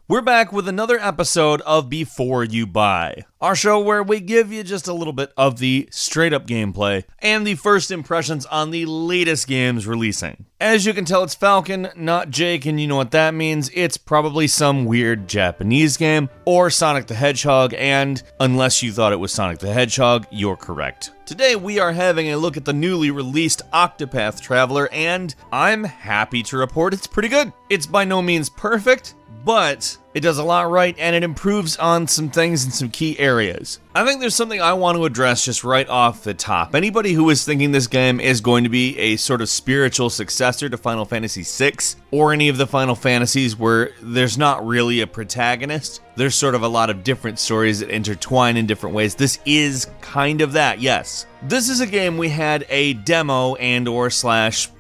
We're back with another episode of Before You Buy, our show where we give you just a little bit of the straight-up gameplay and the first impressions on the latest games releasing. As you can tell, it's Falcon, not Jake, and you know what that means. It's probably some weird Japanese game, or Sonic the Hedgehog, and unless you thought it was Sonic the Hedgehog, you're correct. Today we are having a look at the newly released Octopath Traveler, and I'm happy to report it's pretty good. It's by no means perfect, but it does a lot right, and it improves on some things in some key areas. I think there's something I want to address just right off the top. Anybody who is thinking this game is going to be a sort of spiritual successor to Final Fantasy VI, or any of the Final Fantasies where there's not really a protagonist, there's sort of a lot of different stories that intertwine in different ways. This is kind of that, yes. This is a game we had a demo and/or /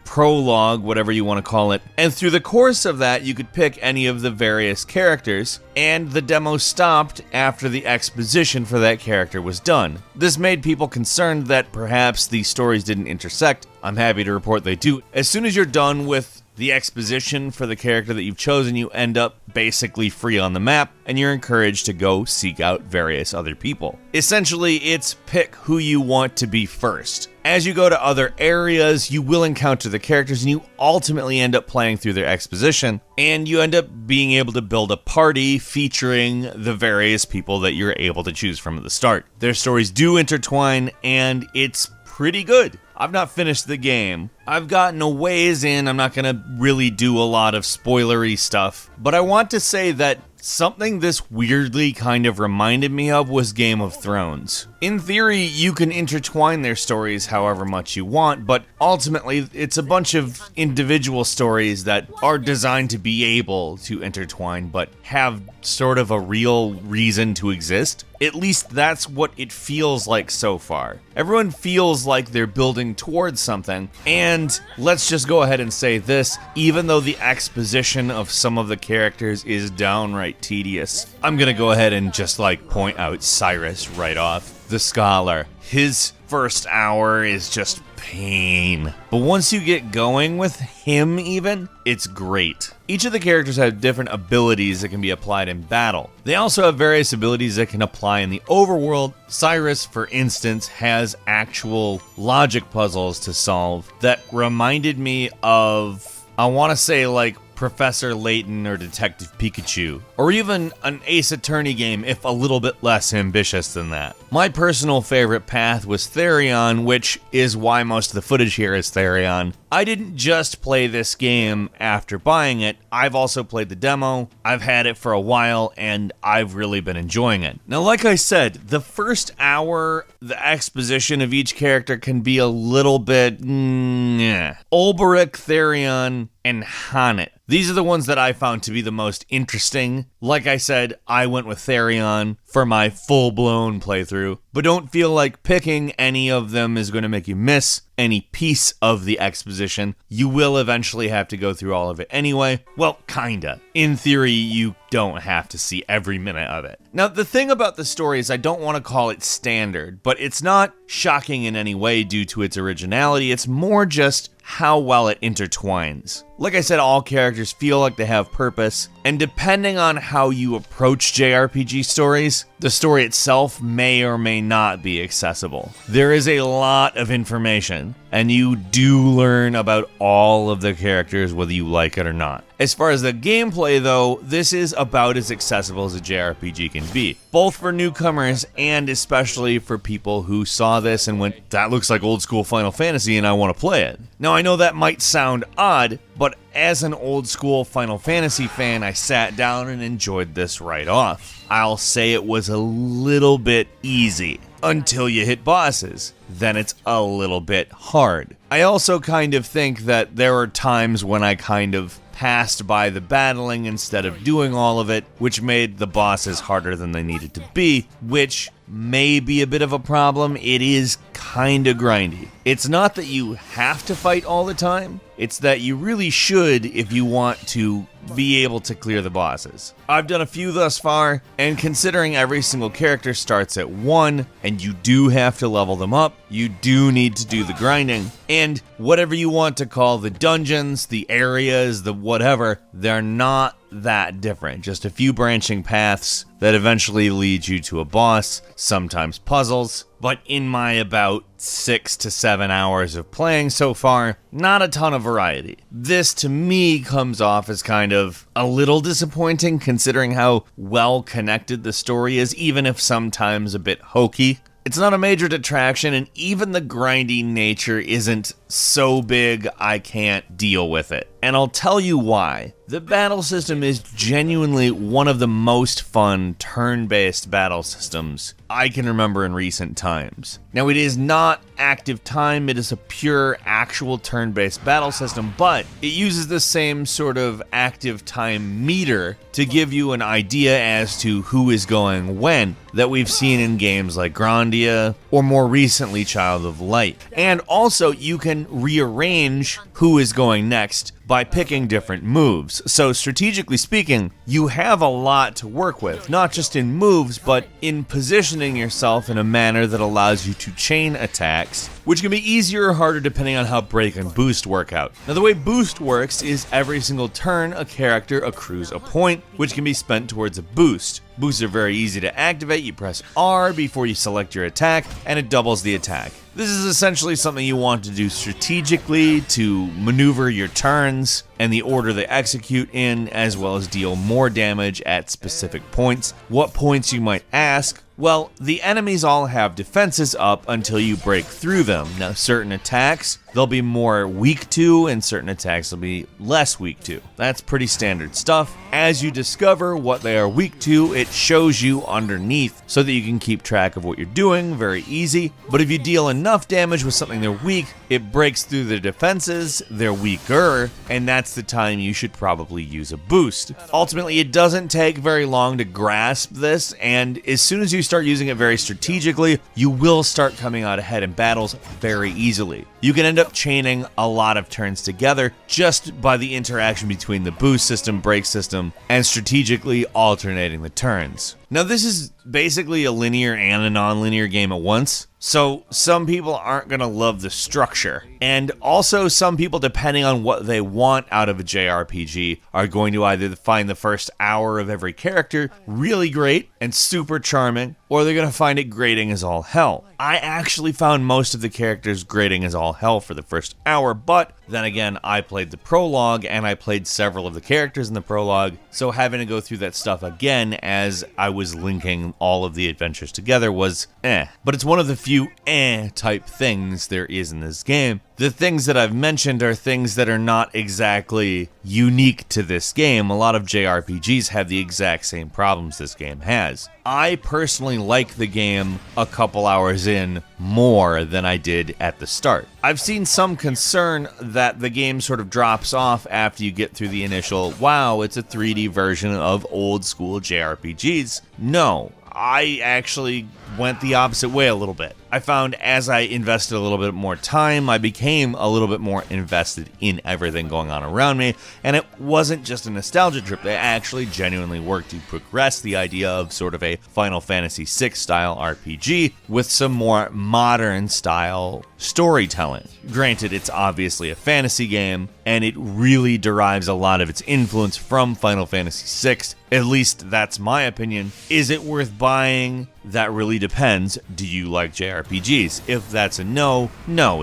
prologue, whatever you want to call it, and through the course of that you could pick any of the various characters, and the demo stopped after the exposition for that character was done. This made people concerned that perhaps the stories didn't intersect. I'm happy to report they do. As soon as you're done with the exposition for the character that you've chosen, you end up basically free on the map, and you're encouraged to go seek out various other people. Essentially, it's pick who you want to be first. As you go to other areas, you will encounter the characters, and you ultimately end up playing through their exposition, and you end up being able to build a party featuring the various people that you're able to choose from at the start. Their stories do intertwine, and it's pretty good. I've not finished the game. I've gotten a ways in. I'm not going to really do a lot of spoilery stuff, but I want to say that something this weirdly kind of reminded me of was Game of Thrones. In theory, you can intertwine their stories however much you want, but ultimately, it's a bunch of individual stories that are designed to be able to intertwine, but have sort of a real reason to exist. At least that's what it feels like so far. Everyone feels like they're building towards something, and let's just go ahead and say this, even though the exposition of some of the characters is downright tedious, I'm gonna go ahead and just point out Syrus right off. The Scholar. His first hour is just pain. But once you get going with him even, it's great. Each of the characters have different abilities that can be applied in battle. They also have various abilities that can apply in the overworld. Syrus, for instance, has actual logic puzzles to solve that reminded me of, I want to say Professor Layton or Detective Pikachu, or even an Ace Attorney game if a little bit less ambitious than that. My personal favorite path was Therion, which is why most of the footage here is Therion. I didn't just play this game after buying it, I've also played the demo, I've had it for a while, and I've really been enjoying it. Now, like I said, the first hour, the exposition of each character can be a little bit, Ulberich, Therion, and Hanet. These are the ones that I found to be the most interesting. Like I said, I went with Therion for my full-blown playthrough, but don't feel like picking any of them is going to make you miss any piece of the exposition. You will eventually have to go through all of it anyway. Well, kinda. In theory, you don't have to see every minute of it. Now, the thing about the story is I don't want to call it standard, but it's not shocking in any way due to its originality. It's more just how well it intertwines. Like I said, all characters feel like they have purpose, and depending on how you approach JRPG stories, the story itself may or may not be accessible. There is a lot of information, and you do learn about all of the characters whether you like it or not. As far as the gameplay though, this is about as accessible as a JRPG can be, both for newcomers and especially for people who saw this and went, that looks like old school Final Fantasy and I want to play it. Now I know that might sound odd, but as an old school Final Fantasy fan, I sat down and enjoyed this right off. I'll say it was a little bit easy until you hit bosses. Then it's a little bit hard. I also kind of think that there are times when I kind of passed by the battling instead of doing all of it, which made the bosses harder than they needed to be, which may be a bit of a problem. It is kinda grindy. It's not that you have to fight all the time, it's that you really should if you want to be able to clear the bosses. I've done a few thus far, and considering every single character starts at 1, and you do have to level them up, you do need to do the grinding, and whatever you want to call the dungeons, the areas, the whatever, they're not that different. Just a few branching paths that eventually lead you to a boss, sometimes puzzles. But in my about 6 to 7 hours of playing so far, not a ton of variety. This to me comes off as kind of a little disappointing considering how well connected the story is, even if sometimes a bit hokey. It's not a major detraction, and even the grindy nature isn't so big I can't deal with it. And I'll tell you why. The battle system is genuinely one of the most fun turn-based battle systems I can remember in recent times. Now, it is not active time, it is a pure actual turn-based battle system, but it uses the same sort of active time meter to give you an idea as to who is going when that we've seen in games like Grandia or more recently Child of Light. And also, you can rearrange who is going next by picking different moves. So strategically speaking, you have a lot to work with, not just in moves, but in positioning yourself in a manner that allows you to chain attacks, which can be easier or harder depending on how break and boost work out. Now, the way boost works is every single turn, a character accrues a point, which can be spent towards a boost. Boosts are very easy to activate. You press R before you select your attack, and it doubles the attack. This is essentially something you want to do strategically to maneuver your turns and the order they execute in, as well as deal more damage at specific points. What points, you might ask? Well, the enemies all have defenses up until you break through them. Now, certain attacks they'll be more weak to, and certain attacks they'll be less weak to. That's pretty standard stuff. As you discover what they are weak to, it shows you underneath so that you can keep track of what you're doing. Very easy. But if you deal enough damage with something they're weak, it breaks through their defenses, they're weaker, and that's the time you should probably use a boost. Ultimately, it doesn't take very long to grasp this, and as soon as you start using it very strategically, you will start coming out ahead in battles very easily. You can end up chaining a lot of turns together just by the interaction between the boost system, break system, and strategically alternating the turns. Now, this is basically a linear and a non-linear game at once, so some people aren't going to love the structure. And also, some people, depending on what they want out of a JRPG, are going to either find the first hour of every character really great and super charming, or they're going to find it grating as all hell. I actually found most of the characters grating as all hell for the first hour, but then again, I played the prologue, and I played several of the characters in the prologue, so having to go through that stuff again as I was linking all of the adventures together was But it's one of the few type things there is in this game. The things that I've mentioned are things that are not exactly unique to this game. A lot of JRPGs have the exact same problems this game has. I personally like the game a couple hours in more than I did at the start. I've seen some concern that the game sort of drops off after you get through the initial, wow, it's a 3D version of old school JRPGs. No, I actually went the opposite way a little bit. I found as I invested a little bit more time, I became a little bit more invested in everything going on around me, and it wasn't just a nostalgia trip. They actually genuinely worked to progress the idea of sort of a Final Fantasy VI style RPG with some more modern style storytelling. Granted, it's obviously a fantasy game, and it really derives a lot of its influence from Final Fantasy VI. At least that's my opinion. Is it worth buying? That really depends. Do you like JRPGs? If that's a no,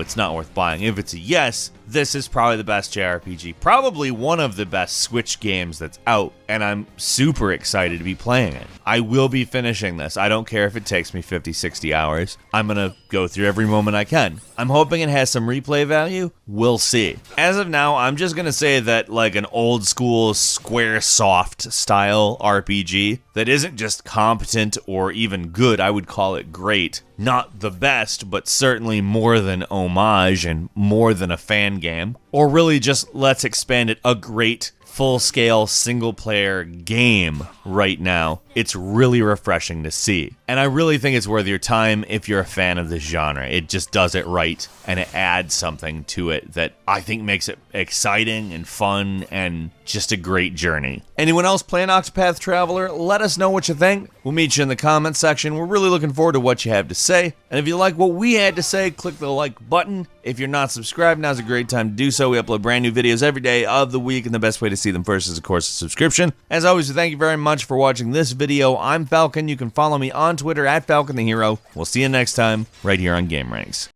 it's not worth buying. If it's a yes, this is probably the best JRPG, probably one of the best Switch games that's out, and I'm super excited to be playing it. I will be finishing this. I don't care if it takes me 50, 60 hours. I'm gonna go through every moment I can. I'm hoping it has some replay value. We'll see. As of now, I'm just gonna say that like an old school Squaresoft style RPG that isn't just competent or even good, I would call it great. Not the best, but certainly more than homage and more than a fan game. Or really just, let's expand it, a great full-scale single-player game right now. It's really refreshing to see. And I really think it's worth your time if you're a fan of this genre. It just does it right, and it adds something to it that I think makes it exciting and fun and just a great journey. Anyone else playing Octopath Traveler? Let us know what you think. We'll meet you in the comments section. We're really looking forward to what you have to say. And if you like what we had to say, click the like button. If you're not subscribed, now's a great time to do so. We upload brand new videos every day of the week, and the best way to see them first is, of course, a subscription. As always, thank you very much for watching this video. I'm Falcon. You can follow me on Twitter at FalconTheHero. We'll see you next time, right here on gameranx.